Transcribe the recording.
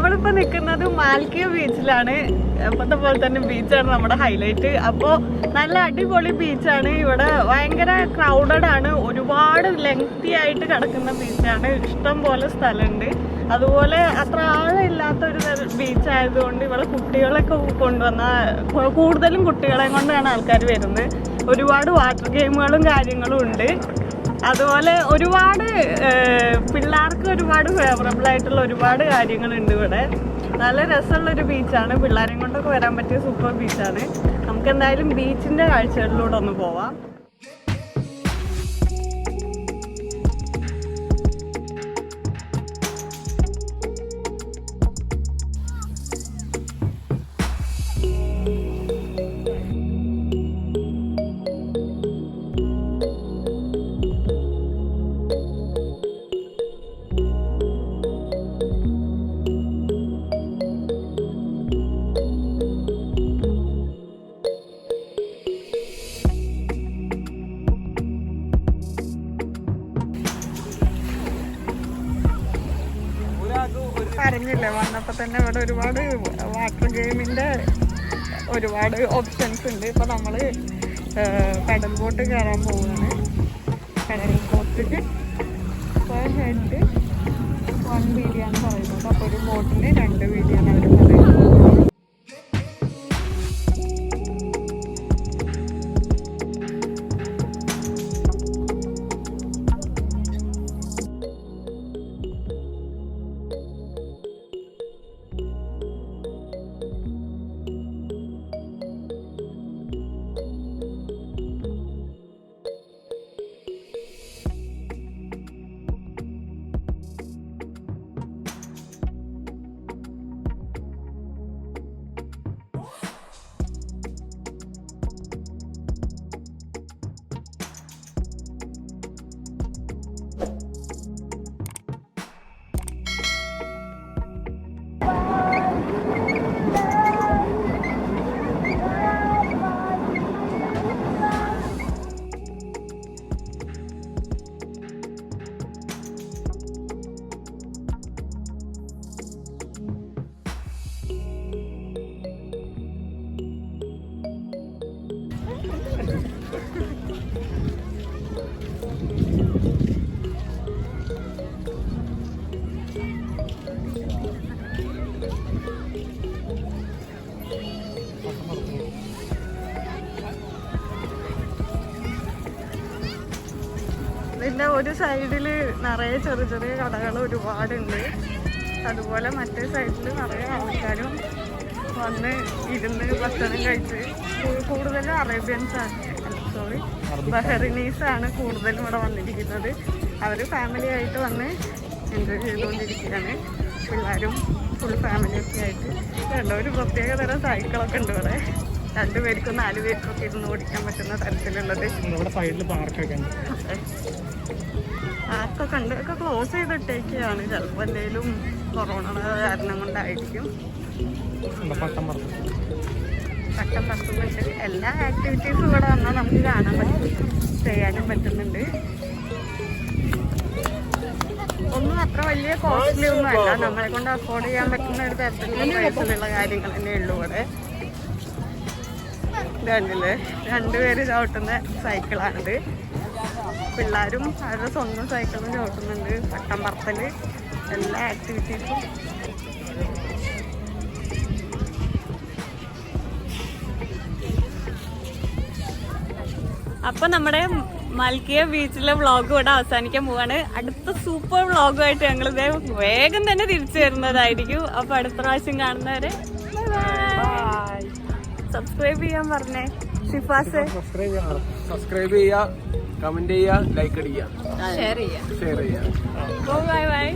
നമ്മളിപ്പോ നിൽക്കുന്നത് മാൽക്കിയ ബീച്ചിലാണ്. എപ്പോഴത്തെ പോലെ തന്നെ ബീച്ചാണ് നമ്മുടെ ഹൈലൈറ്റ്. അപ്പോൾ നല്ല അടിപൊളി ബീച്ചാണ്. ഇവിടെ ഭയങ്കര ക്രൗഡഡ് ആണ്. ഒരുപാട് ലെങ്തി ആയിട്ട് കിടക്കുന്ന ബീച്ചാണ്. ഇഷ്ടം പോലെ സ്ഥലമുണ്ട്. അതുപോലെ അത്ര ആഴമില്ലാത്തൊരു ബീച്ച് ആയതുകൊണ്ട് ഇവിടെ കുട്ടികളൊക്കെ കൊണ്ടുവന്ന കൂടുതലും കുട്ടികളെ കൊണ്ടാണ് ആൾക്കാർ വരുന്നത്. ഒരുപാട് വാട്ടർ ഗെയിമുകളും കാര്യങ്ങളും ഉണ്ട്. അതുപോലെ ഒരുപാട് പിള്ളേർക്ക് ഒരുപാട് ഫേവറബിൾ ആയിട്ടുള്ള ഒരുപാട് കാര്യങ്ങളുണ്ട് ഇവിടെ. നല്ല രസമുള്ളൊരു ബീച്ചാണ്. പിള്ളേരെയും കൊണ്ടൊക്കെ വരാൻ പറ്റിയ സൂപ്പർ ബീച്ചാണ്. നമുക്ക് എന്തായാലും ബീച്ചിൻ്റെ കാഴ്ചകളിലൂടെ ഒന്ന് പോവാം. അറിഞ്ഞില്ലേ വന്നപ്പോൾ തന്നെ ഇവിടെ ഒരുപാട് വാട്ടർ ഗെയിമിൻ്റെ ഒരുപാട് ഓപ്ഷൻസ് ഉണ്ട്. ഇപ്പോൾ നമ്മൾ പെഡൽ ബോട്ട് കയറാൻ പോവുകയാണ്. പെഡൽ ബോട്ടിൽ പെർ ഹെഡ് 1 വീഡിയാണ് പറയുന്നത്. അപ്പോൾ ഒരു ബോട്ടിന് 2 വീഡിയാണ് അവർ പറയുന്നത്. ഇതിൻ്റെ ഒരു സൈഡിൽ നിറയെ ചെറിയ ചെറിയ കടകൾ ഒരുപാടുണ്ട്. അതുപോലെ മറ്റേ സൈഡിൽ നിറയെ ആൾക്കാരും വന്ന് ഇരുന്ന് ഭക്ഷണം കഴിച്ച് കൂടുതലും അറേബ്യൻസാണ്, ബഹറിനീസാണ് കൂടുതലും ഇവിടെ വന്നിരിക്കുന്നത്. അവർ ഫാമിലി ആയിട്ട് വന്ന് എൻജോയ് ചെയ്തുകൊണ്ടിരിക്കുകയാണ്. പിള്ളേരും ഫുൾ ഫാമിലിയൊക്കെ ആയിട്ട്. കണ്ടോ, ഒരു പ്രത്യേക തരം സൈക്കിളൊക്കെ ഉണ്ട് ഇവിടെ. 2 പേർക്കും 4 പേർക്കൊക്കെ ഇരുന്ന് ഓടിക്കാൻ പറ്റുന്ന തരത്തിലുള്ളത്. ആർക്കൊക്കെ ഉണ്ട്, ഒക്കെ ക്ലോസ് ചെയ്തിട്ടേക്കാണ്. ചിലപ്പോൾ എന്തെങ്കിലും കൊറോണ കാരണം കൊണ്ടായിരിക്കും. പട്ടം പറത്തുന്നുണ്ട്. എല്ലാ ആക്ടിവിറ്റീസും ഇവിടെ വന്നാൽ നമുക്ക് കാണാൻ പറ്റും, ചെയ്യാനും പറ്റുന്നുണ്ട്. ഒന്നും അത്ര വലിയ കോസ്റ്റ്ലി ഒന്നും അല്ല. നമ്മളെ കൊണ്ട് അഫോർഡ് ചെയ്യാൻ പറ്റുന്ന ഒരു തരത്തിലുള്ള പ്രൈസിലുള്ള കാര്യങ്ങൾ തന്നെ ഉള്ളൂ ഇവിടെ. ഇതുണ്ടല്ലേ, 2 പേര് ചവിട്ടുന്ന സൈക്കിളാണിത്. പിള്ളേരും അവരുടെ സ്വന്തം സൈക്കിളും ചവിട്ടുന്നുണ്ട്. പട്ടം പറത്തൽ, എല്ലാ ആക്ടിവിറ്റീസും. അപ്പൊ നമ്മുടെ മൽക്കിയ ബീച്ചിലെ വ്ളോഗ് ഇവിടെ അവസാനിക്കാൻ പോവാണ്. അടുത്ത സൂപ്പർ വ്ളോഗുമായിട്ട് ഞങ്ങൾ ഇതേ വേഗം തന്നെ തിരിച്ചു വരുന്നതായിരിക്കും. അപ്പൊ അടുത്ത പ്രാവശ്യം കാണുന്നവരെ സബ്സ്ക്രൈബ് ചെയ്യാൻ പറഞ്ഞേ ഷിഫാസ്. സബ്സ്ക്രൈബ് ചെയ്യുക, കമന്റ് ചെയ്യുക, ലൈക്ക് അടിക്കുക, ഷെയർ ചെയ്യുക. Bye bye.